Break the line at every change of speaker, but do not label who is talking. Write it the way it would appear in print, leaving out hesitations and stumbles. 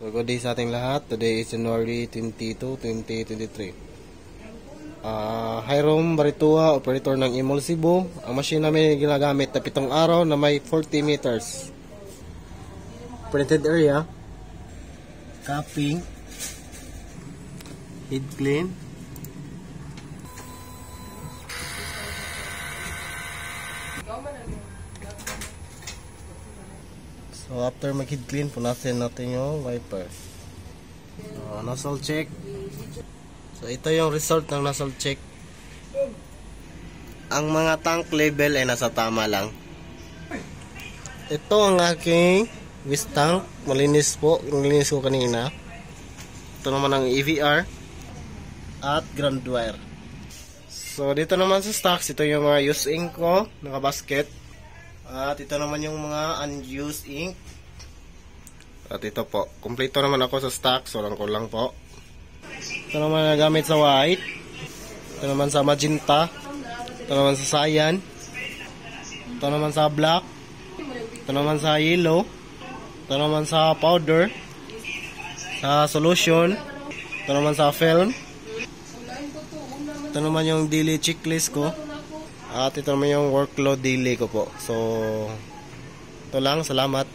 So, good day sa ating lahat. Today is January 22, 2023. Hiram Baritua, operator ng Imol Cebu. Ang machine namin ginagamit na 7 araw na may 40 meters. Printed area, capping, head clean, so after mag-head clean, punasin natin yung wiper. Nozzle check. So ito yung result ng nozzle check. Ang mga tank level ay nasa tama lang. Ito ang aking waste tank. Malinis po. Malinis ko kanina. Ito naman ang EVR at ground wire. So dito naman sa stocks, ito yung mga used ink ko, naka-basket. At ito naman yung mga unused ink. At ito po, kumpleto naman ako sa stock, so lang po. Ito naman nagamit sa white. Ito naman sa magenta. Ito naman sa cyan. Ito naman sa black. Ito naman sa yellow. Ito naman sa powder. Sa solution. Ito naman sa film. Ito naman yung daily checklist ko. At ito naman yung workload daily ko po. So, ito lang. Salamat.